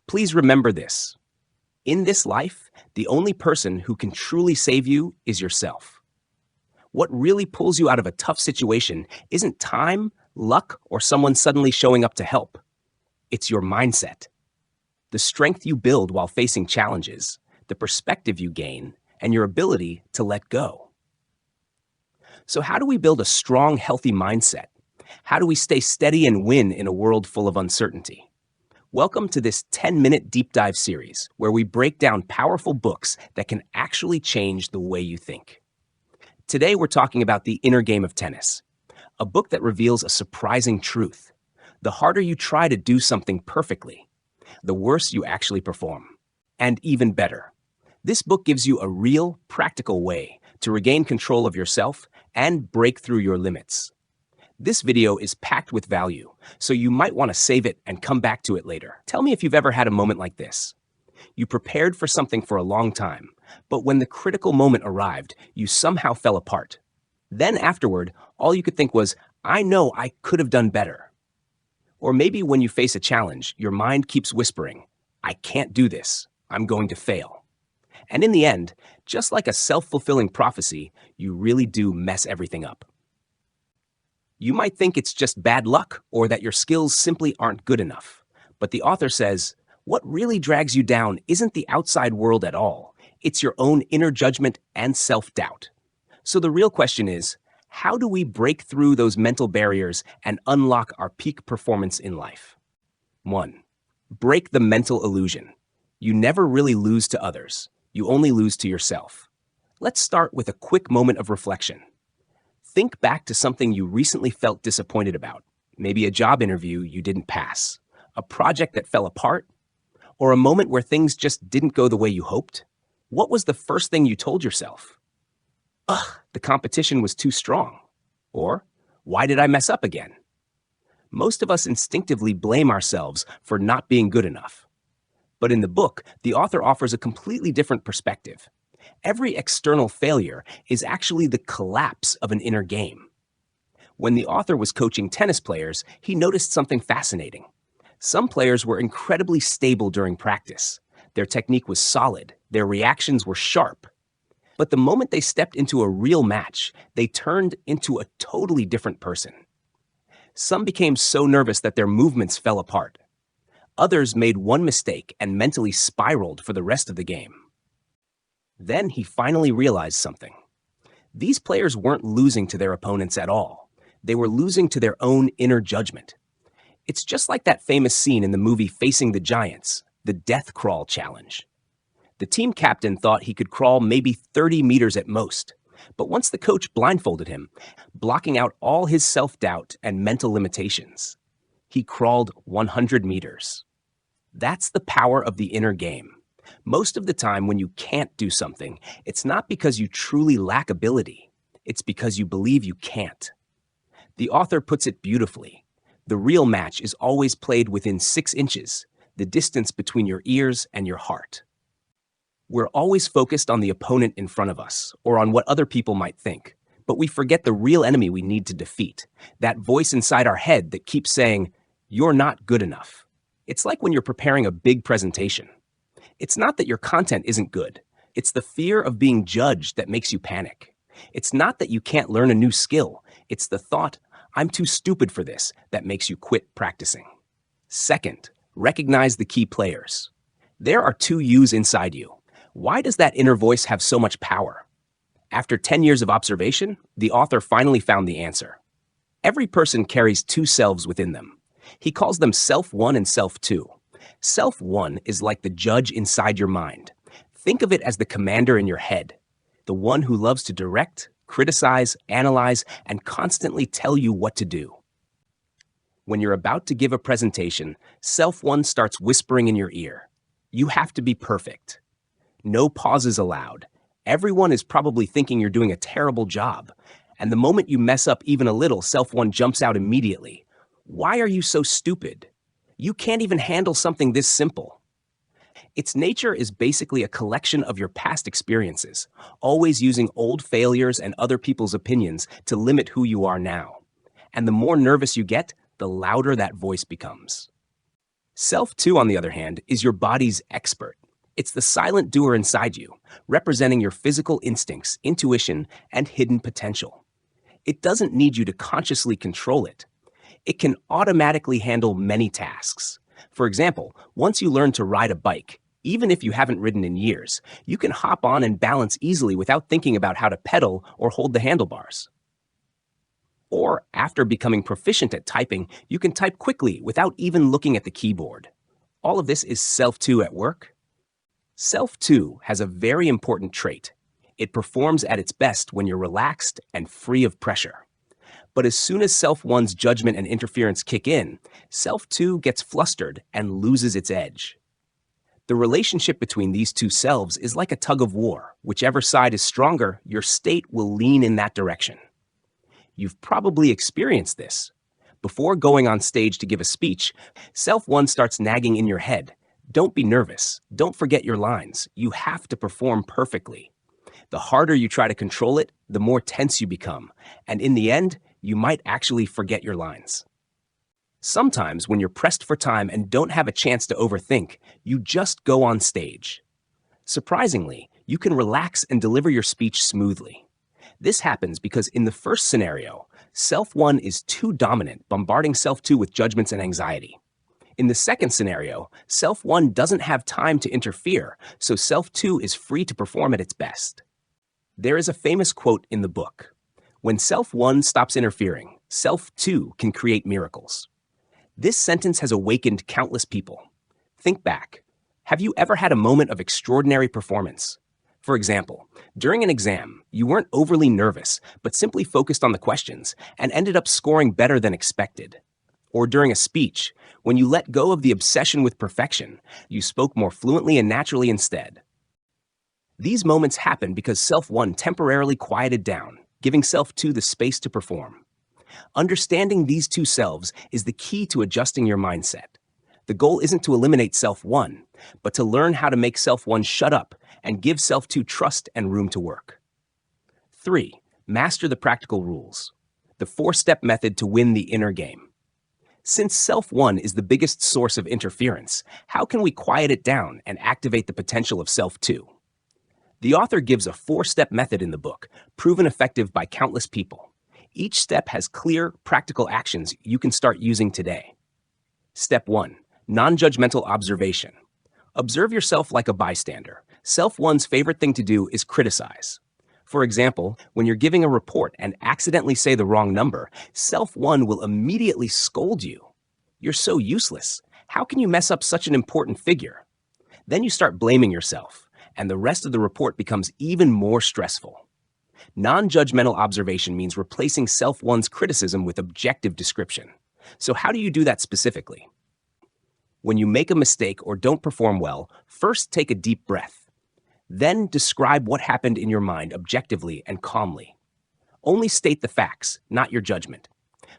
Please remember this. In this life, the only person who can truly save you is yourself. What really pulls you out of a tough situation isn't time, luck, or someone suddenly showing up to help. It's your mindset. The strength you build while facing challenges, the perspective you gain, and your ability to let go. So how do we build a strong, healthy mindset? How do we stay steady and win in a world full of uncertainty? Welcome to this 10-minute deep dive series where we break down powerful books that can actually change the way you think. Today we're talking about The Inner Game of Tennis, a book that reveals a surprising truth. The harder you try to do something perfectly, the worse you actually perform. And even better, this book gives you a real, practical way to regain control of yourself and break through your limits. This video is packed with value, so you might want to save it and come back to it later. Tell me if you've ever had a moment like this. You prepared for something for a long time, but when the critical moment arrived, you somehow fell apart. Then afterward, all you could think was, I know I could have done better. Or maybe when you face a challenge, your mind keeps whispering, I can't do this. I'm going to fail. And in the end, just like a self-fulfilling prophecy, you really do mess everything up. You might think it's just bad luck or that your skills simply aren't good enough. But the author says, what really drags you down isn't the outside world at all. It's your own inner judgment and self-doubt. So the real question is, how do we break through those mental barriers and unlock our peak performance in life? 1. Break the mental illusion. You never really lose to others. You only lose to yourself. Let's start with a quick moment of reflection. Think back to something you recently felt disappointed about. Maybe a job interview you didn't pass, a project that fell apart, or a moment where things just didn't go the way you hoped. What was the first thing you told yourself? Ugh, the competition was too strong. Or, why did I mess up again? Most of us instinctively blame ourselves for not being good enough. But in the book, the author offers a completely different perspective. Every external failure is actually the collapse of an inner game. When the author was coaching tennis players, he noticed something fascinating. Some players were incredibly stable during practice. Their technique was solid. Their reactions were sharp. But the moment they stepped into a real match, they turned into a totally different person. Some became so nervous that their movements fell apart. Others made one mistake and mentally spiraled for the rest of the game. Then he finally realized something. These players weren't losing to their opponents at all. They were losing to their own inner judgment. It's just like that famous scene in the movie Facing the Giants, the death crawl challenge. The team captain thought he could crawl maybe 30 meters at most. But once the coach blindfolded him, blocking out all his self-doubt and mental limitations, he crawled 100 meters. That's the power of the inner game. Most of the time when you can't do something, it's not because you truly lack ability. It's because you believe you can't. The author puts it beautifully. The real match is always played within 6 inches, the distance between your ears and your heart. We're always focused on the opponent in front of us, or on what other people might think, but we forget the real enemy we need to defeat, that voice inside our head that keeps saying, you're not good enough. It's like when you're preparing a big presentation. It's not that your content isn't good. It's the fear of being judged that makes you panic. It's not that you can't learn a new skill. It's the thought, I'm too stupid for this, that makes you quit practicing. Second, recognize the key players. There are 2 yous inside you. Why does that inner voice have so much power? After 10 years of observation, the author finally found the answer. Every person carries 2 selves within them. He calls them Self 1 and Self 2. Self 1 is like the judge inside your mind. Think of it as the commander in your head, the one who loves to direct, criticize, analyze, and constantly tell you what to do. When you're about to give a presentation, Self 1 starts whispering in your ear. You have to be perfect. No pauses allowed. Everyone is probably thinking you're doing a terrible job. And the moment you mess up even a little, Self 1 jumps out immediately. Why are you so stupid? You can't even handle something this simple. Its nature is basically a collection of your past experiences, always using old failures and other people's opinions to limit who you are now. And the more nervous you get, the louder that voice becomes. Self-2, on the other hand, is your body's expert. It's the silent doer inside you, representing your physical instincts, intuition, and hidden potential. It doesn't need you to consciously control it. It can automatically handle many tasks. For example, once you learn to ride a bike, even if you haven't ridden in years, you can hop on and balance easily without thinking about how to pedal or hold the handlebars. Or, after becoming proficient at typing, you can type quickly without even looking at the keyboard. All of this is Self-2 at work. Self-2 has a very important trait. It performs at its best when you're relaxed and free of pressure. But as soon as Self-1's judgment and interference kick in, Self-2 gets flustered and loses its edge. The relationship between these two selves is like a tug of war. Whichever side is stronger, your state will lean in that direction. You've probably experienced this. Before going on stage to give a speech, Self-1 starts nagging in your head. Don't be nervous. Don't forget your lines. You have to perform perfectly. The harder you try to control it, the more tense you become. And in the end, you might actually forget your lines. Sometimes, when you're pressed for time and don't have a chance to overthink, you just go on stage. Surprisingly, you can relax and deliver your speech smoothly. This happens because in the first scenario, Self-1 is too dominant, bombarding Self-2 with judgments and anxiety. In the second scenario, Self-1 doesn't have time to interfere, so Self-2 is free to perform at its best. There is a famous quote in the book: "When Self-1 stops interfering, Self-2 can create miracles." This sentence has awakened countless people. Think back. Have you ever had a moment of extraordinary performance? For example, during an exam, you weren't overly nervous, but simply focused on the questions and ended up scoring better than expected. Or during a speech, when you let go of the obsession with perfection, you spoke more fluently and naturally instead. These moments happen because Self-1 temporarily quieted down, giving Self-2 the space to perform. Understanding these two selves is the key to adjusting your mindset. The goal isn't to eliminate Self-1, but to learn how to make Self-1 shut up and give Self-2 trust and room to work. 3. Master the practical rules. The 4-step method to win the inner game. Since Self-1 is the biggest source of interference, how can we quiet it down and activate the potential of Self-2? The author gives a 4-step method in the book, proven effective by countless people. Each step has clear, practical actions you can start using today. Step 1. Non-judgmental observation. Observe yourself like a bystander. Self-1's favorite thing to do is criticize. For example, when you're giving a report and accidentally say the wrong number, Self-1 will immediately scold you. You're so useless. How can you mess up such an important figure? Then you start blaming yourself, and the rest of the report becomes even more stressful. Non-judgmental observation means replacing Self-1's criticism with objective description. So how do you do that specifically? When you make a mistake or don't perform well, first take a deep breath. Then describe what happened in your mind objectively and calmly. Only state the facts, not your judgment.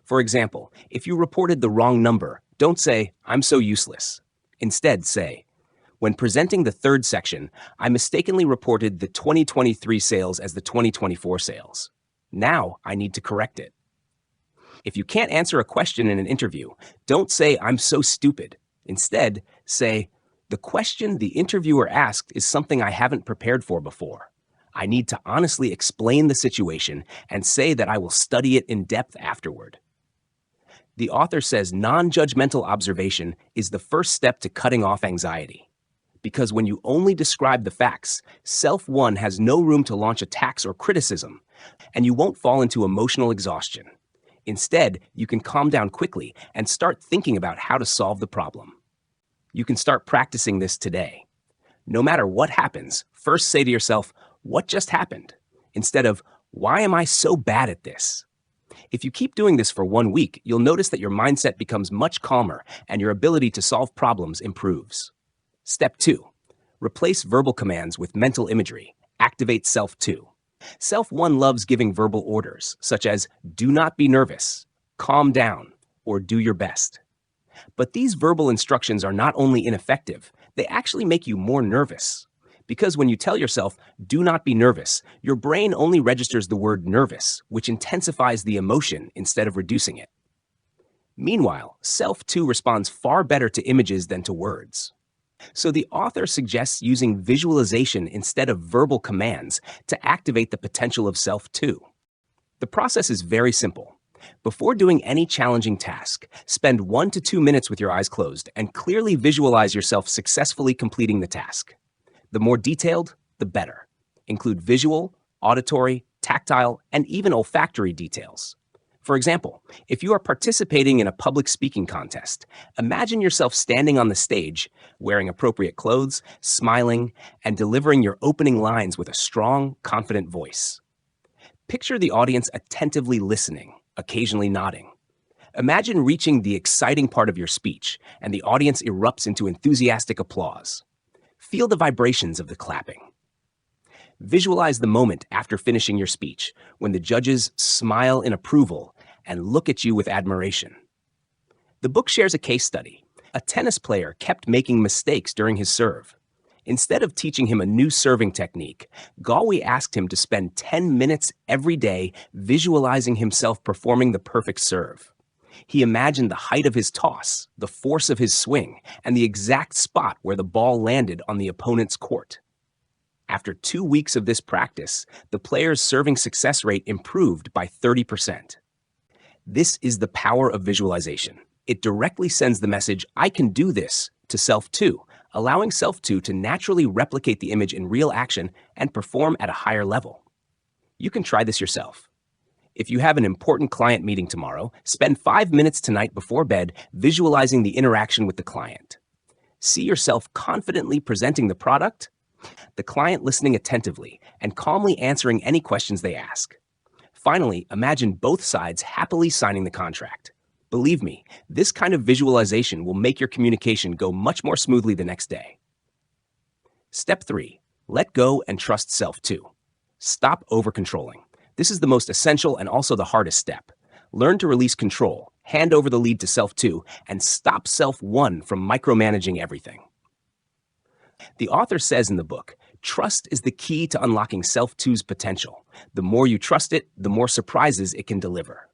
For example, if you reported the wrong number, don't say, "I'm so useless." Instead, say, "When presenting the third section, I mistakenly reported the 2023 sales as the 2024 sales. Now I need to correct it." If you can't answer a question in an interview, don't say, "I'm so stupid." Instead, say, "The question the interviewer asked is something I haven't prepared for before. I need to honestly explain the situation and say that I will study it in depth afterward." The author says non-judgmental observation is the first step to cutting off anxiety. Because when you only describe the facts, Self-1 has no room to launch attacks or criticism, and you won't fall into emotional exhaustion. Instead, you can calm down quickly and start thinking about how to solve the problem. You can start practicing this today. No matter what happens, first say to yourself, "What just happened?" instead of, "Why am I so bad at this?" If you keep doing this for 1 week, you'll notice that your mindset becomes much calmer and your ability to solve problems improves. Step 2. Replace verbal commands with mental imagery. Activate Self-2. Self-1 loves giving verbal orders, such as "do not be nervous," "calm down," or "do your best." But these verbal instructions are not only ineffective, they actually make you more nervous. Because when you tell yourself, "do not be nervous," your brain only registers the word nervous, which intensifies the emotion instead of reducing it. Meanwhile, self too responds far better to images than to words. So the author suggests using visualization instead of verbal commands to activate the potential of self too. The process is very simple. Before doing any challenging task, spend 1 to 2 minutes with your eyes closed and clearly visualize yourself successfully completing the task. The more detailed, the better. Include visual, auditory, tactile, and even olfactory details. For example, if you are participating in a public speaking contest, imagine yourself standing on the stage, wearing appropriate clothes, smiling, and delivering your opening lines with a strong, confident voice. Picture the audience attentively listening, occasionally nodding. Imagine reaching the exciting part of your speech, and the audience erupts into enthusiastic applause. Feel the vibrations of the clapping. Visualize the moment after finishing your speech, when the judges smile in approval and look at you with admiration. The book shares a case study. A tennis player kept making mistakes during his serve. Instead of teaching him a new serving technique, Gallwey asked him to spend 10 minutes every day visualizing himself performing the perfect serve. He imagined the height of his toss, the force of his swing, and the exact spot where the ball landed on the opponent's court. After 2 weeks of this practice, the player's serving success rate improved by 30%. This is the power of visualization. It directly sends the message, "I can do this," to self too, allowing self too to naturally replicate the image in real action and perform at a higher level. You can try this yourself. If you have an important client meeting tomorrow, spend 5 minutes tonight before bed visualizing the interaction with the client. See yourself confidently presenting the product, the client listening attentively, and calmly answering any questions they ask. Finally, imagine both sides happily signing the contract. Believe me, this kind of visualization will make your communication go much more smoothly the next day. Step 3. Let go and trust self too. Stop over-controlling. This is the most essential and also the hardest step. Learn to release control, hand over the lead to self too, and stop self one from micromanaging everything. The author says in the book, trust is the key to unlocking self two's potential. The more you trust it, the more surprises it can deliver.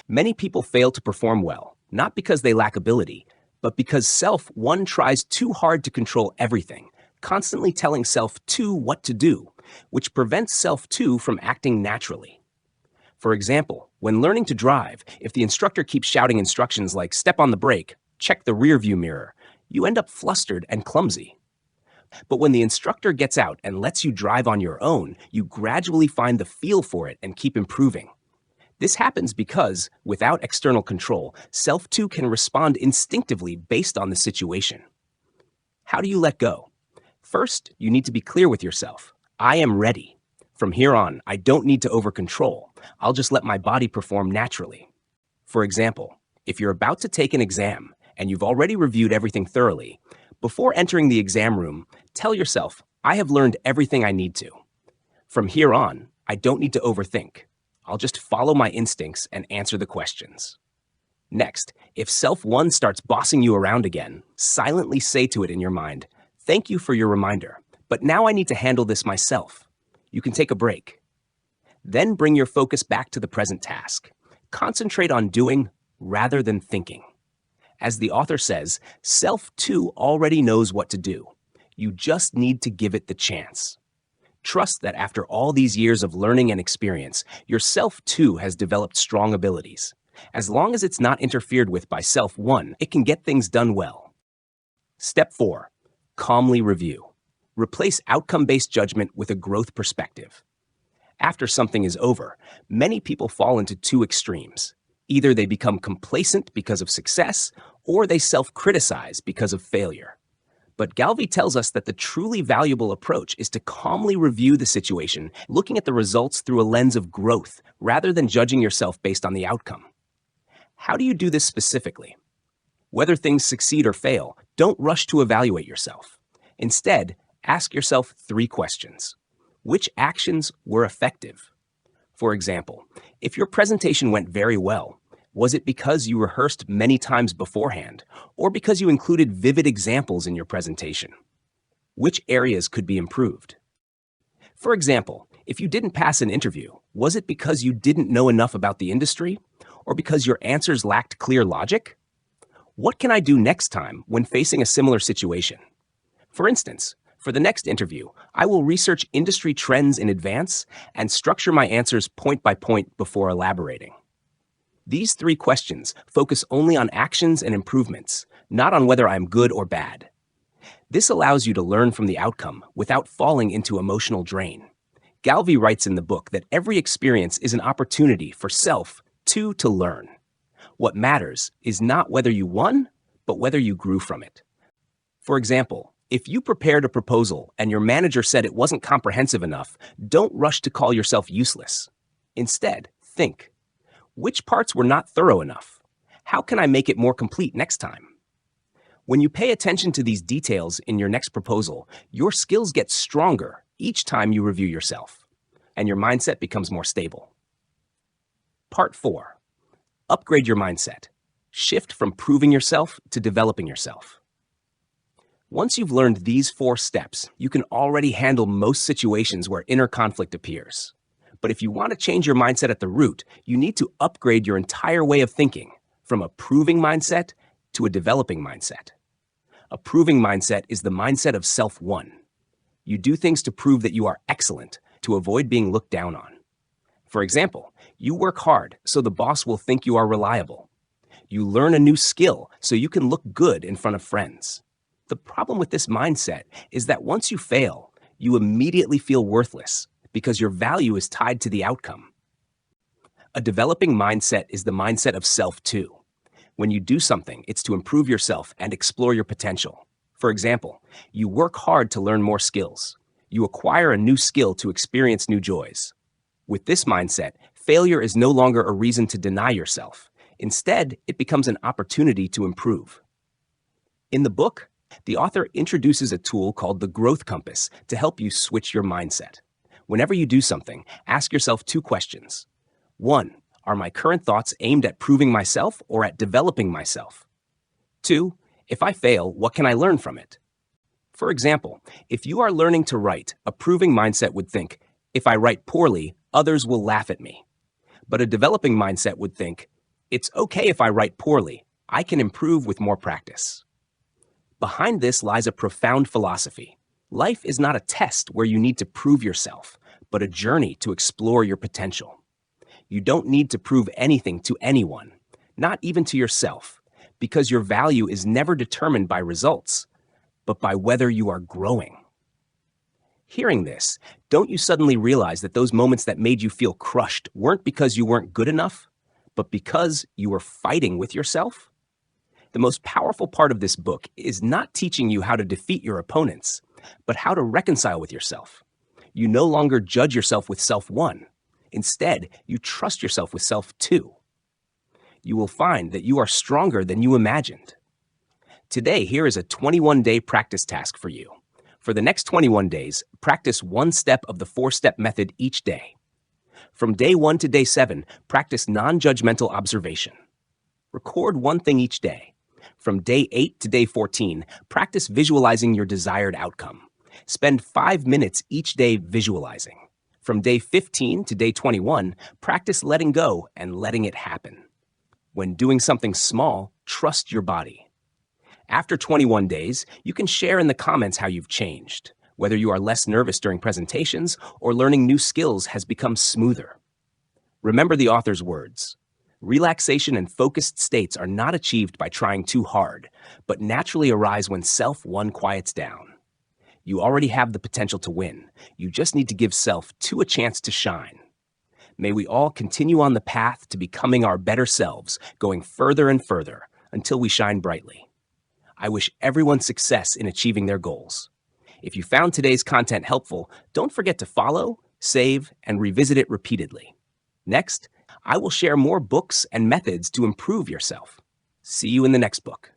Many people fail to perform well, not because they lack ability, but because self one tries too hard to control everything, constantly telling self two what to do, which prevents self two from acting naturally. For example, when learning to drive, if the instructor keeps shouting instructions like step on the brake, check the rearview mirror, you end up flustered and clumsy. But when the instructor gets out and lets you drive on your own, you gradually find the feel for it and keep improving. This happens because, without external control, self too can respond instinctively based on the situation. How do you let go? First, you need to be clear with yourself. I am ready. From here on, I don't need to over-control. I'll just let my body perform naturally. For example, if you're about to take an exam and you've already reviewed everything thoroughly, before entering the exam room, tell yourself, I have learned everything I need to. From here on, I don't need to overthink. I'll just follow my instincts and answer the questions. Next, if self one starts bossing you around again, silently say to it in your mind, thank you for your reminder, but now I need to handle this myself. You can take a break. Then bring your focus back to the present task. Concentrate on doing rather than thinking. As the author says, self too already knows what to do. You just need to give it the chance. Trust that after all these years of learning and experience, your self too has developed strong abilities. As long as it's not interfered with by self one, it can get things done well. Step 4. Calmly review. Replace outcome-based judgment with a growth perspective. After something is over, many people fall into two extremes. Either they become complacent because of success, or they self-criticize because of failure. But Gallwey tells us that the truly valuable approach is to calmly review the situation, looking at the results through a lens of growth, rather than judging yourself based on the outcome. How do you do this specifically? Whether things succeed or fail, don't rush to evaluate yourself. Instead, ask yourself 3 questions. Which actions were effective? For example, if your presentation went very well, was it because you rehearsed many times beforehand, or because you included vivid examples in your presentation? Which areas could be improved? For example, if you didn't pass an interview, was it because you didn't know enough about the industry, or because your answers lacked clear logic? What can I do next time when facing a similar situation? For instance, for the next interview, I will research industry trends in advance and structure my answers point by point before elaborating. These 3 questions focus only on actions and improvements, not on whether I'm good or bad. This allows you to learn from the outcome without falling into emotional drain. Gallwey writes in the book that every experience is an opportunity for self to learn. What matters is not whether you won, but whether you grew from it. For example, if you prepared a proposal and your manager said it wasn't comprehensive enough, don't rush to call yourself useless. Instead, think, which parts were not thorough enough? How can I make it more complete next time? When you pay attention to these details in your next proposal, your skills get stronger each time you review yourself, and your mindset becomes more stable. Part 4. Upgrade your mindset. Shift from proving yourself to developing yourself. Once you've learned these 4 steps, you can already handle most situations where inner conflict appears. But if you want to change your mindset at the root, you need to upgrade your entire way of thinking from a proving mindset to a developing mindset. A proving mindset is the mindset of self-won. You do things to prove that you are excellent, to avoid being looked down on. For example, you work hard so the boss will think you are reliable. You learn a new skill so you can look good in front of friends. The problem with this mindset is that once you fail, you immediately feel worthless because your value is tied to the outcome. A developing mindset is the mindset of self-to. When you do something, it's to improve yourself and explore your potential. For example, you work hard to learn more skills. You acquire a new skill to experience new joys. With this mindset, failure is no longer a reason to deny yourself. Instead, it becomes an opportunity to improve. In the book, the author introduces a tool called the growth compass to help you switch your mindset. Whenever you do something, ask yourself 2 questions. 1. Are my current thoughts aimed at proving myself or at developing myself? 2. If I fail, what can I learn from it? For example, if you are learning to write, a proving mindset would think, if I write poorly, others will laugh at me. But a developing mindset would think, it's okay if I write poorly, I can improve with more practice. Behind this lies a profound philosophy. Life is not a test where you need to prove yourself, but a journey to explore your potential. You don't need to prove anything to anyone, not even to yourself, because your value is never determined by results, but by whether you are growing. Hearing this, don't you suddenly realize that those moments that made you feel crushed weren't because you weren't good enough, but because you were fighting with yourself? The most powerful part of this book is not teaching you how to defeat your opponents, but how to reconcile with yourself. You no longer judge yourself with self-1. Instead, you trust yourself with self-2. You will find that you are stronger than you imagined. Today, here is a 21-day practice task for you. For the next 21 days, practice 1 step of the 4-step method each day. From day 1 to day 7, practice non-judgmental observation. Record 1 thing each day. From day 8 to day 14, practice visualizing your desired outcome. Spend 5 minutes each day visualizing. From day 15 to day 21, practice letting go and letting it happen. When doing something small, trust your body. After 21 days, you can share in the comments how you've changed, whether you are less nervous during presentations or learning new skills has become smoother. Remember the author's words. Relaxation and focused states are not achieved by trying too hard, but naturally arise when self-1 quiets down. You already have the potential to win. You just need to give self-2 a chance to shine. May we all continue on the path to becoming our better selves, going further and further until we shine brightly. I wish everyone success in achieving their goals. If you found today's content helpful, don't forget to follow, save, and revisit it repeatedly. Next, I will share more books and methods to improve yourself. See you in the next book.